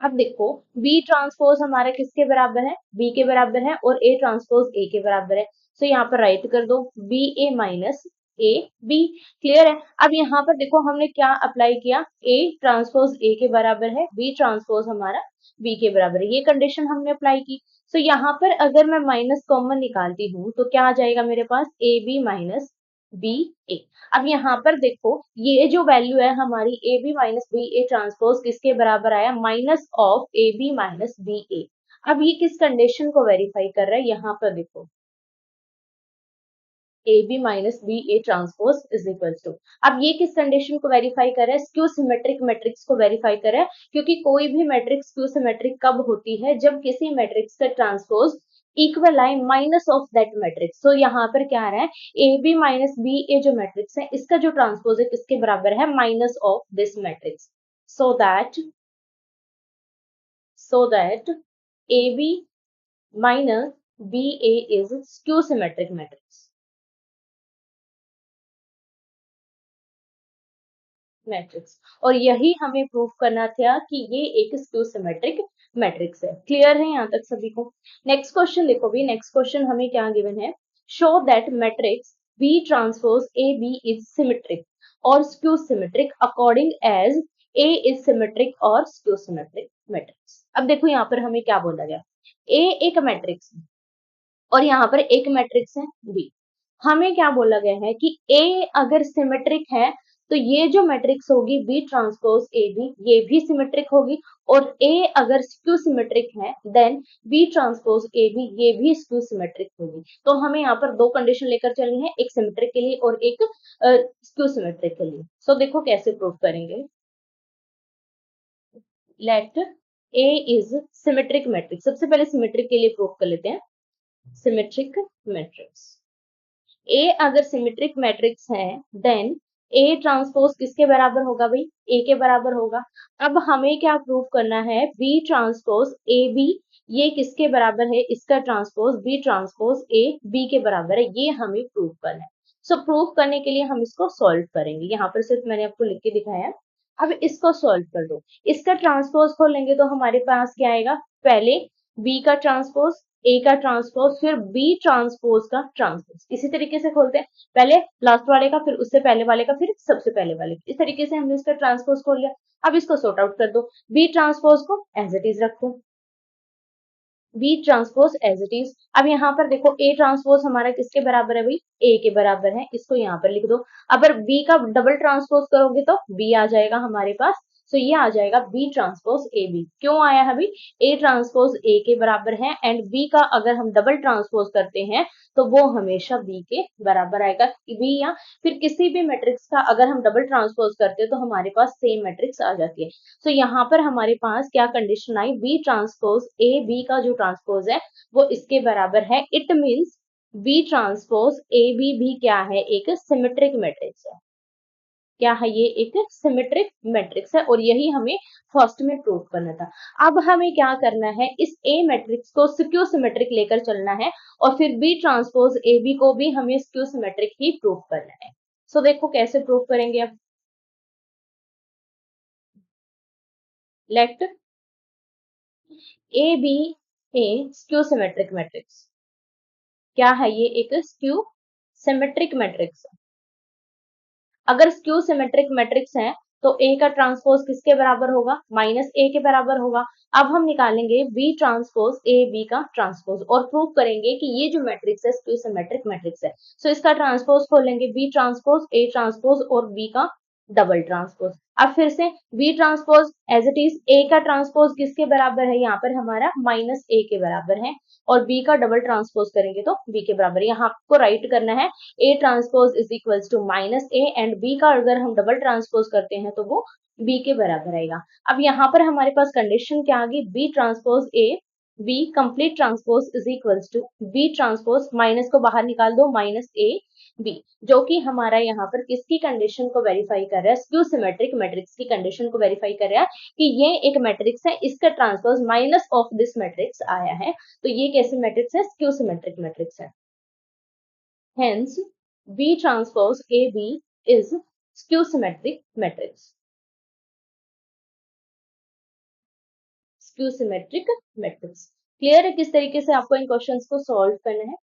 अब देखो बी ट्रांसपोज हमारा किसके बराबर है, बी के बराबर है और ए ट्रांसपोज ए के बराबर है। तो यहाँ पर राइट कर दो B A minus A B. Clear है। अब यहाँ पर देखो हमने क्या अप्लाई किया, ए ट्रांसपोज ए के बराबर है, बी ट्रांसपोज हमारा बी के बराबर है, ये कंडीशन हमने अप्लाई की। तो यहाँ पर अगर मैं माइनस कॉमन निकालती हूँ तो क्या आ जाएगा मेरे पास, A B minus B A. अब यहाँ पर देखो ये जो वैल्यू है हमारी A B minus B A transpose किसके बराबर आया, minus of A B minus B A. अब ये किस कंडीशन को वेरीफाई कर रहा है, यहाँ पर देखो A B minus B A transpose is equal to, अब ये किस कंडीशन को वेरीफाई कर रहा है, स्क्यू सिमेट्रिक मैट्रिक्स को वेरीफाई कर रहा है, क्योंकि कोई भी मैट्रिक्स स्क्यू सिमेट्रिक कब होती है, जब किसी मैट्रिक्स का ट्रांसपोज इक्वल आए माइनस ऑफ दैट मैट्रिक्स। तो यहाँ पर क्या आ रहा है, ए बी माइनस बी ए जो मैट्रिक्स है इसका जो ट्रांसपोज है किसके बराबर है, minus of this matrix. So that A B minus B A is skew symmetric matrix और यही हमें प्रूव करना था कि ये एक स्क्यू सिमेट्रिक मैट्रिक्स है। क्लियर है यहाँ तक सभी को। नेक्स्ट क्वेश्चन देखो भी, नेक्स्ट क्वेश्चन हमें क्या गिवन है, show that matrix B transpose A B is symmetric और skew symmetric according as A is symmetric और स्क्यू सिमेट्रिक मैट्रिक्स। अब देखो यहाँ पर हमें क्या बोला गया, ए एक मैट्रिक्स है और यहाँ पर एक मैट्रिक्स है बी। हमें क्या बोला गया है कि ए अगर सिमेट्रिक है तो ये जो मैट्रिक्स होगी बी ट्रांसपोज ए बी ये भी सिमेट्रिक होगी, और ए अगर स्क्यू सिमेट्रिक है then B transpose A B ये भी स्क्यू सिमेट्रिक होगी। तो हमें यहाँ पर दो कंडीशन लेकर चलनी है, एक सिमेट्रिक के लिए और एक स्क्यू सिमेट्रिक के लिए। सो देखो कैसे प्रूव करेंगे, let A is symmetric matrix. सबसे पहले सिमेट्रिक के लिए प्रूव कर लेते हैं। सिमेट्रिक मैट्रिक्स, ए अगर सिमेट्रिक मैट्रिक्स है देन ए ट्रांसपोज किसके बराबर होगा भाई, ए के बराबर होगा। अब हमें क्या प्रूव करना है, बी ट्रांसपोज ए बी ये किसके बराबर है, इसका transpose B transpose A B के बराबर है, ये हमें प्रूव करना है। सो प्रूव करने के लिए हम इसको सॉल्व करेंगे, यहाँ पर सिर्फ मैंने आपको लिख के दिखाया है। अब इसको सॉल्व कर दो, इसका ट्रांसपोज खोलेंगे तो हमारे पास क्या आएगा, पहले बी का ट्रांसपोज, ए का ट्रांसपोज, फिर बी ट्रांसपोज का ट्रांसपोज। इसी तरीके से खोलते हैं, पहले लास्ट वाले का, फिर उससे पहले वाले का, फिर सबसे पहले वाले का। इस तरीके से हमने इसका ट्रांसपोज खोल लिया। अब इसको सॉर्ट आउट कर दो, बी ट्रांसपोज को एज इट इज रखो, B transpose as it is. अब यहाँ पर देखो ए ट्रांसपोज हमारा किसके बराबर है भाई, ए के बराबर है, इसको यहाँ पर लिख दो। अगर बी का डबल ट्रांसपोज करोगे तो बी आ जाएगा हमारे पास, तो ये आ जाएगा बी ट्रांसपोज ए बी। क्यों आया है भाई, ए ट्रांसपोज ए के बराबर है एंड बी का अगर हम डबल ट्रांसपोज करते हैं तो वो हमेशा बी के बराबर आएगा। बी या फिर किसी भी मैट्रिक्स का अगर हम डबल ट्रांसपोज करते हैं तो हमारे पास सेम मैट्रिक्स आ जाती है। तो यहाँ पर हमारे पास क्या कंडीशन आई, बी ट्रांसपोज ए बी का जो ट्रांसपोज है वो इसके बराबर है। It means B transpose A B भी क्या है, एक सिमेट्रिक मैट्रिक्स है। क्या है ये, एक सिमेट्रिक मैट्रिक्स है, और यही हमें फर्स्ट में प्रूव करना था। अब हमें क्या करना है, इस ए मैट्रिक्स को स्क्यू सिमेट्रिक लेकर चलना है, और फिर बी ट्रांसपोज ए बी को भी हमें स्क्यू सिमेट्रिक ही प्रूव करना है। सो देखो कैसे प्रूव करेंगे। अब let A B a skew symmetric matrix. क्या है ये, एक स्क्यू सिमेट्रिक मैट्रिक्स है। अगर स्क्यू सिमेट्रिक मैट्रिक्स है तो ए का ट्रांसपोज किसके बराबर होगा, माइनस ए के बराबर होगा। अब हम निकालेंगे बी ट्रांसपोज ए बी का ट्रांसपोज और प्रूव करेंगे कि ये जो मैट्रिक्स है स्क्यू सिमेट्रिक मैट्रिक्स है। सो इसका ट्रांसपोज खोलेंगे, बी ट्रांसपोज ए ट्रांसपोज और बी का डबल ट्रांसपोज। अब फिर से B transpose as it is, A का ट्रांसपोज किसके बराबर है, यहाँ पर हमारा माइनस ए के बराबर है, और बी का डबल ट्रांसपोज करेंगे तो बी के बराबर। यहाँ आपको राइट करना है A transpose is equals to minus A, and B का अगर हम डबल ट्रांसपोज करते हैं तो वो बी के बराबर आएगा। अब यहाँ पर हमारे पास कंडीशन क्या आ गई, B transpose A B complete transpose is equals to B transpose, minus को बाहर निकाल दो, माइनस ए बी, जो कि हमारा यहाँ पर किसकी कंडीशन को वेरीफाई कर रहा है, स्क्यू सिमेट्रिक मैट्रिक्स की कंडीशन को वेरीफाई कर रहा है कि ये एक मैट्रिक्स है, इसका transpose minus of this matrix आया है, तो ये कैसे मैट्रिक्स है, स्क्यू सिमेट्रिक मैट्रिक्स है। Hence, B transpose AB is skew symmetric matrix. Skew symmetric matrix. Clear है किस तरीके से आपको इन क्वेश्चंस को सॉल्व करना है।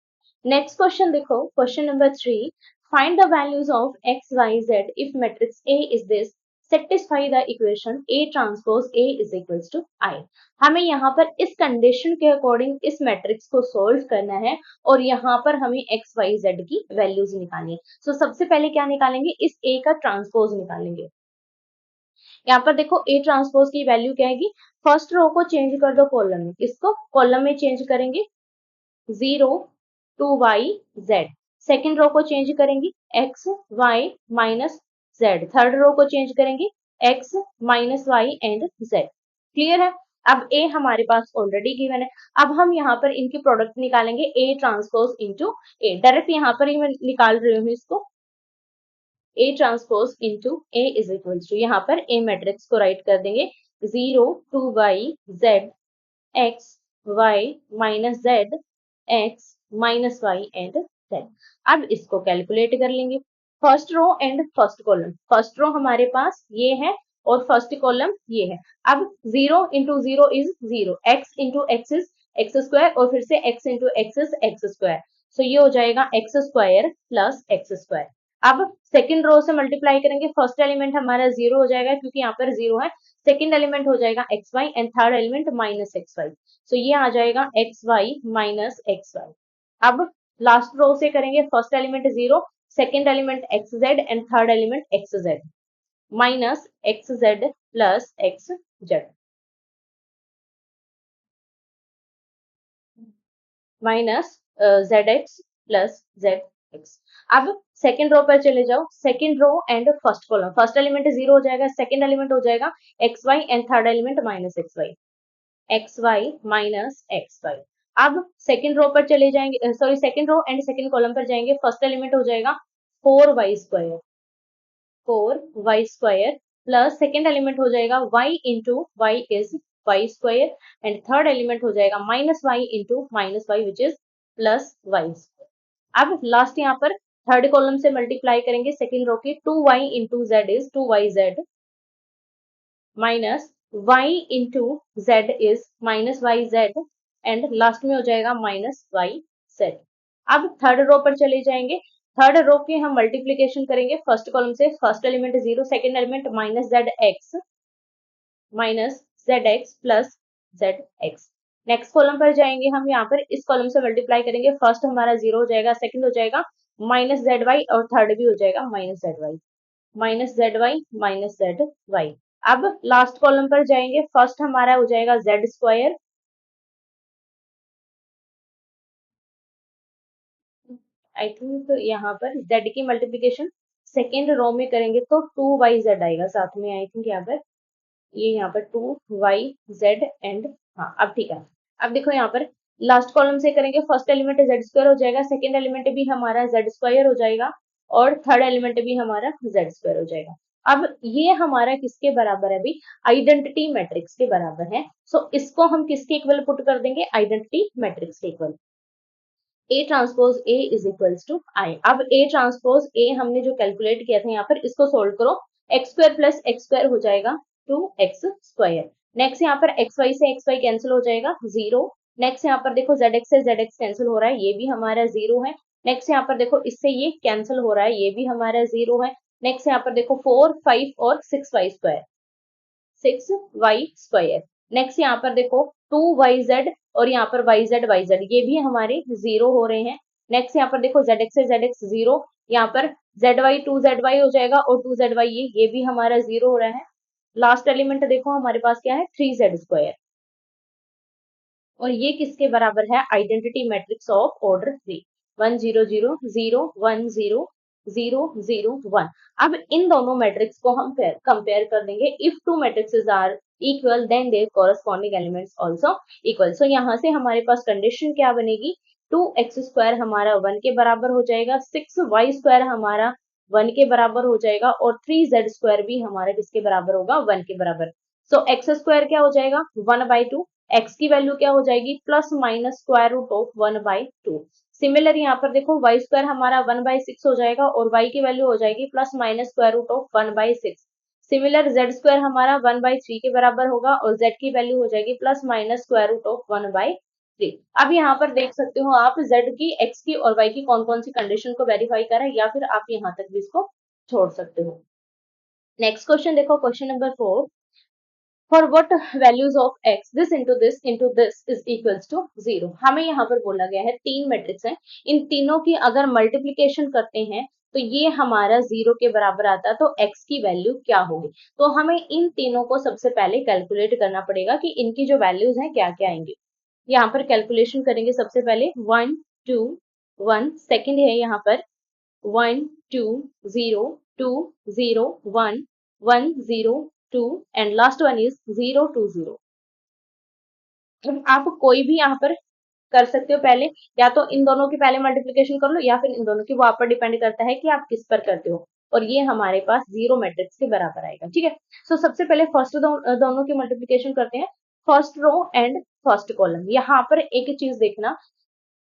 नेक्स्ट क्वेश्चन देखो, question number 3, find the values of x y z if matrix A is this, satisfy the equation A transpose A is equals to I। हमें यहाँ पर इस कंडीशन के अकॉर्डिंग इस मैट्रिक्स को सोल्व करना है, और यहाँ पर हमें x y z की वैल्यूज निकालनी है। सो सबसे पहले क्या निकालेंगे, इस A का ट्रांसपोज निकालेंगे। यहाँ पर देखो ए ट्रांसपोज की वैल्यू क्या आएगी, फर्स्ट रो को चेंज कर दो कॉलम में, इसको कॉलम में चेंज करेंगे 0 to y z, second row को चेंज करेंगे x y minus z, third row को चेंज करेंगे x minus y and z. Clear है। अब ए हमारे पास ऑलरेडी गिवन है, अब हम यहाँ पर इनकी प्रोडक्ट निकालेंगे A transpose into A, direct यहाँ पर ही मैं निकाल रही हूँ इसको, A transpose into A is equal to, यहाँ पर A मैट्रिक्स को राइट कर देंगे 0 to y z x y minus z x minus y and z. अब इसको कैलकुलेट कर लेंगे, first row and first column, first row हमारे पास ये है और फर्स्ट कॉलम ये है। अब 0 into 0 is 0, x into x is x square, और फिर से x into x is x square, so ये हो जाएगा x square plus x square. अब सेकंड रो से मल्टीप्लाई करेंगे, फर्स्ट एलिमेंट हमारा 0 हो जाएगा क्योंकि यहाँ पर 0 है, सेकंड एलिमेंट हो जाएगा x y and third element minus x y, so ये आ जाएगा x y minus x y. अब लास्ट रो से करेंगे, first element 0, second element x z and third element x z, minus x z plus x z, minus z x plus z x. अब second row पर चले जाओ, second row and first column, first element 0 हो जाएगा, second element हो जाएगा x y and third element minus x y, x y minus x y. अब second row पर चले जाएंगे, sorry second row and second column पर जाएंगे। फर्स्ट एलिमेंट हो जाएगा 4y² 4y² plus second element हो जाएगा y into y is y² and third element हो जाएगा minus y into minus y which is plus y²। अब लास्ट यहाँ पर थर्ड कॉलम से मल्टीप्लाई करेंगे सेकेंड रो की। 2y into z is 2yz minus y into z is minus yz and last में हो जाएगा माइनस yz। अब थर्ड रो पर चले जाएंगे। थर्ड रो के हम मल्टीप्लीकेशन करेंगे फर्स्ट कॉलम से। First element 0, second element minus z x plus z x. Next column पर जाएंगे हम, यहाँ पर इस कॉलम से मल्टीप्लाई करेंगे। फर्स्ट हमारा 0 हो जाएगा, सेकेंड हो जाएगा माइनस जेड वाई और थर्ड भी हो जाएगा minus z y minus z y. अब लास्ट कॉलम पर जाएंगे। फर्स्ट हमारा हो जाएगा z²। आई थिंक यहाँ पर z की मल्टीप्लीकेशन सेकेंड रो में करेंगे तो 2yz आएगा साथ में। आई थिंक यहाँ पर ये यहाँ पर 2yz एंड हाँ अब ठीक है। अब देखो यहाँ पर लास्ट कॉलम से करेंगे। फर्स्ट एलिमेंट z² हो जाएगा, सेकेंड एलिमेंट भी हमारा z² हो जाएगा और थर्ड एलिमेंट भी हमारा z² हो जाएगा। अब ये हमारा किसके बराबर है अभी? आइडेंटिटी मैट्रिक्स के बराबर है। सो इसको हम किसके इक्वल पुट कर देंगे? आइडेंटिटी मैट्रिक्स के equal. A transpose A is equals to I. अब ए ट्रांसपोज ए हमने जो कैलकुलेट किया था यहाँ पर, इसको सोल्व करो। x² प्लस x² हो जाएगा 2x²। नेक्स्ट यहाँ पर xy से xy कैंसिल हो जाएगा 0। नेक्स्ट यहाँ पर देखो zx से zx कैंसिल हो रहा है, ये भी हमारा 0 है। नेक्स्ट यहाँ पर देखो इससे ये कैंसिल हो रहा है, ये भी हमारा 0 है। नेक्स्ट यहाँ पर देखो 4, 5 और 6y²। 6y²। नेक्स्ट यहाँ पर देखो 2yz और यहाँ पर yz ये भी हमारे 0 हो रहे हैं। नेक्स्ट यहाँ पर देखो zx से zx 0, यहाँ पर zy 2zy हो जाएगा और 2zy ये भी हमारा 0 हो रहा है। लास्ट एलिमेंट देखो हमारे पास क्या है? 3z²। और ये किसके बराबर है? Identity matrix of order 3। 1 0 0 0 1 0 0 0 1। अब इन दोनों मैट्रिक्स को हम कंपेयर कर देंगे। If two matrices are equal then their corresponding elements also equal. So यहाँ से हमारे पास कंडीशन क्या बनेगी? 2x² हमारा 1 के बराबर हो जाएगा, 6y² हमारा 1 के बराबर हो जाएगा और 3z² भी हमारा किसके बराबर होगा? 1 के बराबर। सो x² क्या हो जाएगा? 1/2। x की वैल्यू क्या हो जाएगी? Plus minus square root of 1/2। Similar यहाँ पर देखो y² हमारा 1/6 हो जाएगा और y की वैल्यू हो जाएगी plus minus square root of 1/6। Similar z² हमारा 1/3 के बराबर होगा और z की वैल्यू हो जाएगी plus minus square root of 1/3। अब यहाँ पर देख सकते हो आप z की, x की और y की कौन कौन सी कंडीशन को वेरीफाई करा है, या फिर आप यहाँ तक भी इसको छोड़ सकते हो। नेक्स्ट क्वेश्चन देखो, question number 4। For what values of x this into this is equals to 0। हमें यहाँ पर बोला गया है तीन मैट्रिक्स हैं, इन तीनों की अगर मल्टीप्लीकेशन करते हैं तो ये हमारा 0 के बराबर आता है, तो x की वैल्यू क्या होगी? तो हमें इन तीनों को सबसे पहले कैलकुलेट करना पड़ेगा कि इनकी जो वैल्यूज हैं क्या क्या आएंगे। यहाँ पर कैलकुलेशन करेंगे सबसे पहले 1 2 1, सेकेंड है यहाँ पर 1 2 0 2 0 1 1 0 2 एंड लास्ट वन इज 0 2 0। आप कोई भी यहाँ पर कर सकते हो पहले, या तो इन दोनों की पहले मल्टीप्लिकेशन कर लो या फिर इन दोनों की, वो आप पर डिपेंड करता है कि आप किस पर करते हो। और ये हमारे पास 0 मैट्रिक्स के बराबर आएगा, ठीक है। सो सबसे पहले फर्स्ट दोनों की मल्टीप्लिकेशन करते हैं, first row and first column. यहाँ पर एक चीज देखना,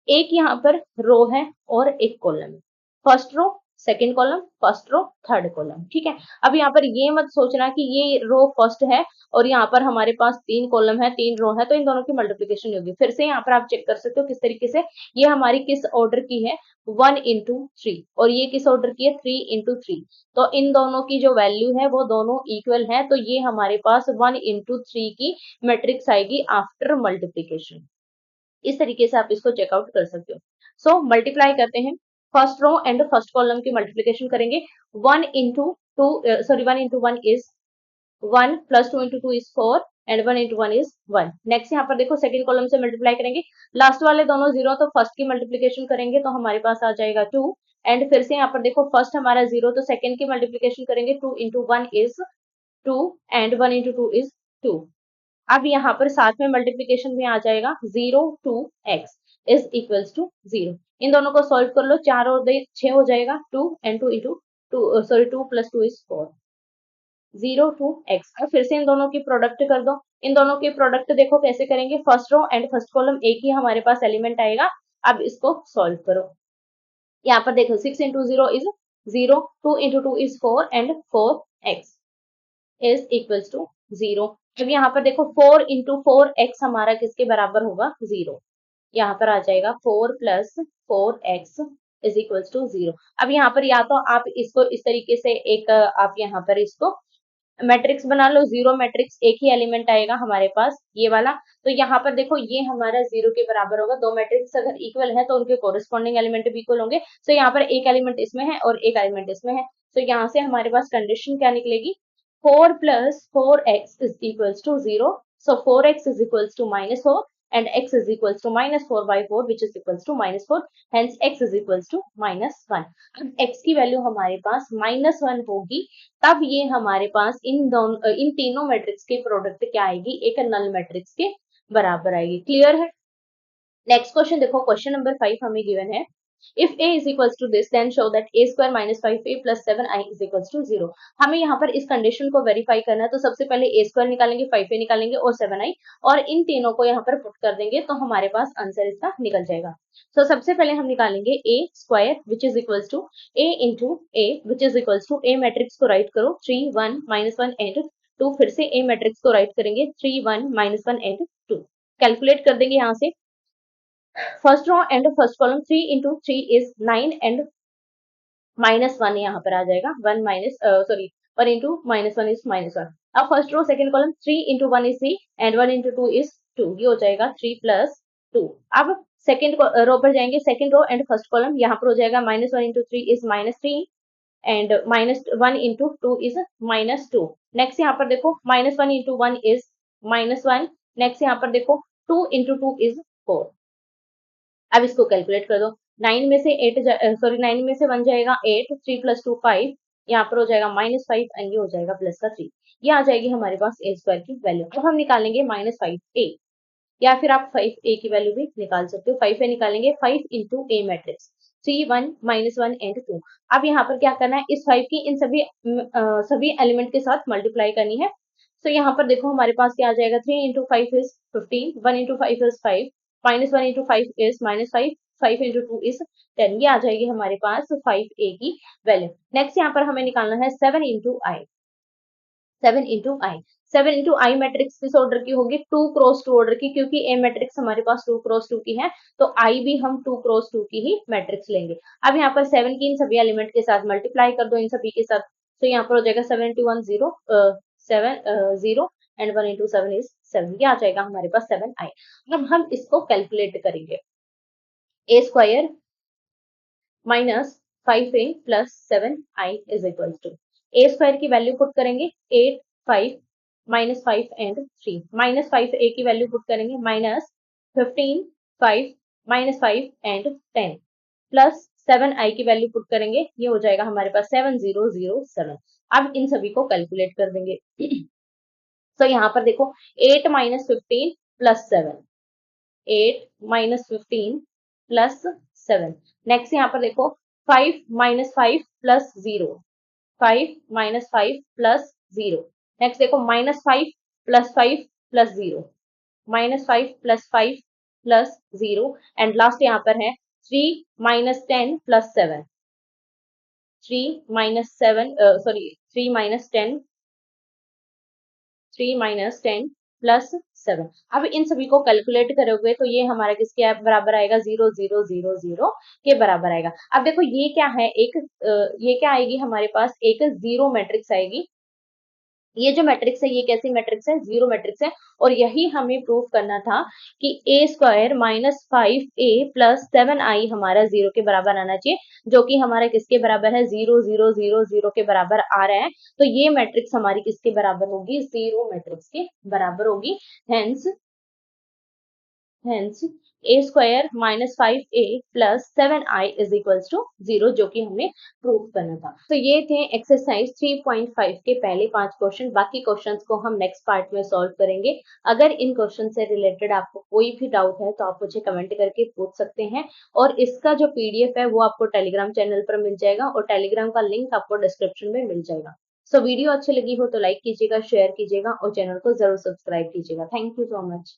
एक यहाँ पर रो है और एक कॉलम है। First row second column, first row third column, ठीक है। अब यहाँ पर ये मत सोचना कि ये रो फर्स्ट है और यहाँ पर हमारे पास 3 कॉलम है 3 रो है तो इन दोनों की मल्टीप्लिकेशन होगी। फिर से यहाँ पर आप चेक कर सकते हो किस तरीके से, ये हमारी किस ऑर्डर की है? 1 into 3 और ये किस ऑर्डर की है? 3 into 3। तो इन दोनों की जो वैल्यू है वो दोनों इक्वल है, तो ये हमारे पास 1 into 3 की मैट्रिक्स आएगी आफ्टर मल्टीप्लिकेशन। इस तरीके से आप इसको चेकआउट कर सकते हो। सो मल्टीप्लाई करते हैं, first row and first column की मल्टीप्लिकेशन करेंगे। 1 into 2 sorry 1 into 1 is 1 plus 2 into 2 is 4 and 1 into 1 is 1। Next यहाँ पर देखो सेकंड कॉलम से मल्टीप्लाई करेंगे, लास्ट वाले दोनों 0 तो फर्स्ट की मल्टीप्लिकेशन करेंगे तो हमारे पास आ जाएगा 2 एंड फिर से यहाँ पर देखो फर्स्ट हमारा 0 तो सेकंड की मल्टीप्लिकेशन करेंगे 2 into 1 is 2 and 1 into 2 is 2। अब यहाँ पर साथ में मल्टीप्लीकेशन में आ जाएगा 0 to x is equals to 0। इन दोनों को सॉल्व कर लो, 4 और 2 6 हो जाएगा, 2 and 2 into 2 sorry 2 plus 2 is 4, 0 to x। अब फिर से इन दोनों की प्रोडक्ट कर दो। इन दोनों की प्रोडक्ट देखो कैसे करेंगे, first row and first column एक ही हमारे पास एलिमेंट आएगा। अब इसको सॉल्व करो। यहाँ पर देखो 6 into 0 is 0, 2 into 2 is 4 and 4x is equals to 0। अब यहाँ पर देखो 4 into 4x हमारा किसके बराबर होगा, 0। यहाँ पर आ जाएगा 4 plus 4x is equals to 0। अब यहाँ पर या तो आप इसको इस तरीके से एक आप यहाँ पर इसको मैट्रिक्स बना लो, जीरो मैट्रिक्स, एक ही एलिमेंट आएगा हमारे पास ये वाला। तो यहाँ पर देखो ये हमारा 0 के बराबर होगा। दो मैट्रिक्स अगर इक्वल है तो उनके कोरिस्पॉन्डिंग एलिमेंट भी इक्वल होंगे। तो यहाँ पर एक एलिमेंट इसमें है और एक एलिमेंट इसमें है। तो यहाँ से हमारे पास कंडीशन क्या निकलेगी, 4 plus 4x is equals to 0. So 4x is equals to minus 4 and x is equals to minus 4 by 4 which is equals to minus 4. Hence x is equals to minus 1. अब x की value हमारे पास minus 1 होगी, तब ये हमारे पास इन तीनों matrix के product क्या आएगी, एक नल मैट्रिक्स के बराबर आएगी। क्लियर है। नेक्स्ट क्वेश्चन देखो, क्वेश्चन नंबर 5 हमें गिवन है, if a is equals to this then show that a square minus 5a plus 7i is equals to 0। हमें यहाँ पर इस कंडीशन को वेरीफाई करना है। तो सबसे पहले a स्क्वायर निकालेंगे, 5a निकालेंगे और 7i, और इन तीनों को यहाँ पर पुट कर देंगे तो हमारे पास आंसर इसका निकल जाएगा। तो सबसे पहले हम निकालेंगे a square which is equals to a into a which is equals to a matrix को राइट करो 3 1 -1 एंड 2, फिर से a मैट्रिक्स को राइट करेंगे 3 1 -1 एंड 2, कैलकुलेट कर देंगे यहाँ से। First row and first column 3 into 3 is 9 and -1 यहाँ पर आ जाएगा 1 माइनस सॉरी 1 into -1 is -1। अब first row second column 3 into 1 is 3 and 1 into 2 is 2, ये हो जाएगा 3 plus 2। अब सेकंड रो पर जाएंगे, second row and first column यहाँ पर हो जाएगा -1 into 3 is -3 and -1 into 2 is -2। Next यहाँ पर देखो -1 into 1 is -1। नेक्स्ट यहाँ पर देखो 2 into 2 is 4। अब इसको कैलकुलेट कर दो, 9 में से 9 में से 1 जाएगा 8, 3 plus 2 5, यहाँ पर हो जाएगा -5 एंड ये हो जाएगा प्लस का 3। ये आ जाएगी हमारे पास a स्क्वायर की वैल्यू। अब हम निकालेंगे -5a, या फिर आप 5a की वैल्यू भी निकाल सकते हो। 5a निकालेंगे, 5 into a मैट्रिक्स 3 1 -1 एंड 2। अब यहाँ पर क्या करना है, इस 5 की इन सभी एलिमेंट के साथ मल्टीप्लाई करनी है। तो यहाँ पर देखो हमारे पास क्या आ जाएगा, 3 into 5 is 15, 1 into 5 is 5, -1 into 5 is -5, 5 into 2 is 10। ये आ जाएगी हमारे पास 5a की वैल्यू। नेक्स्ट यहाँ पर हमें निकालना है 7 into i। 7 into i matrix किस ऑर्डर की होगी, 2 क्रॉस 2 ऑर्डर की, क्योंकि a मैट्रिक्स हमारे पास 2 क्रॉस 2 की है तो i भी हम 2 क्रॉस 2 की ही मैट्रिक्स लेंगे। अब यहाँ पर 7 की इन सभी एलिमेंट के साथ मल्टीप्लाई कर दो इन सभी के साथ। तो यहाँ पर हो जाएगा 7 into 1 0, 7 0 एंड 1 into 7 is 7। ये आ जाएगा हमारे पास 7i। अब हम इसको कैलकुलेट करेंगे, a square minus 5a plus 7i is equal to, a square की वैल्यू पुट करेंगे 8 5 -5 एंड 3, -5a की वैल्यू पुट करेंगे -15 5 -5 एंड 10 प्लस 7i की वैल्यू पुट करेंगे, ये हो जाएगा हमारे पास 7007। अब इन सभी को कैलकुलेट कर देंगे। तो यहाँ पर देखो 8 -15 प्लस 7, 8 -15 प्लस 7। नेक्स्ट यहाँ पर देखो 5 -5 प्लस 0, 5 -5 प्लस 0। नेक्स्ट देखो -5 plus 5 plus 0, -5 plus 5 plus 0 and last यहाँ पर है 3 -10 प्लस 7, 3 -10 प्लस 7। अब इन सभी को कैलकुलेट करोगे तो ये हमारा किसके बराबर आएगा, 0 0 0 0 के बराबर आएगा। अब देखो ये क्या है, ये क्या आएगी हमारे पास, एक जीरो मैट्रिक्स आएगी। ये जो मैट्रिक्स है ये कैसी मैट्रिक्स है, जीरो मैट्रिक्स है। और यही हमें प्रूव करना था कि a square -5a plus 7i हमारा 0 के बराबर आना चाहिए, जो कि हमारा किसके बराबर है, 0 0 0 0 के बराबर आ रहा है। तो ये मैट्रिक्स हमारी किसके बराबर होगी, जीरो मैट्रिक्स के बराबर होगी। Hence hence a square minus 5a plus 7i is equals to 0, जो कि हमें प्रूव करना था। तो ये थे एक्सरसाइज 3.5 के पहले 5 क्वेश्चन। बाकी क्वेश्चंस को हम नेक्स्ट पार्ट में सॉल्व करेंगे। अगर इन क्वेश्चन से रिलेटेड आपको कोई भी डाउट है तो आप मुझे कमेंट करके पूछ सकते हैं, और इसका जो पीडीएफ है वो आपको टेलीग्राम चैनल पर मिल जाएगा, और टेलीग्राम का लिंक आपको डिस्क्रिप्शन में मिल जाएगा। वीडियो अच्छी लगी हो तो लाइक कीजिएगा, शेयर कीजिएगा और चैनल को जरूर सब्सक्राइब कीजिएगा। Thank you so much.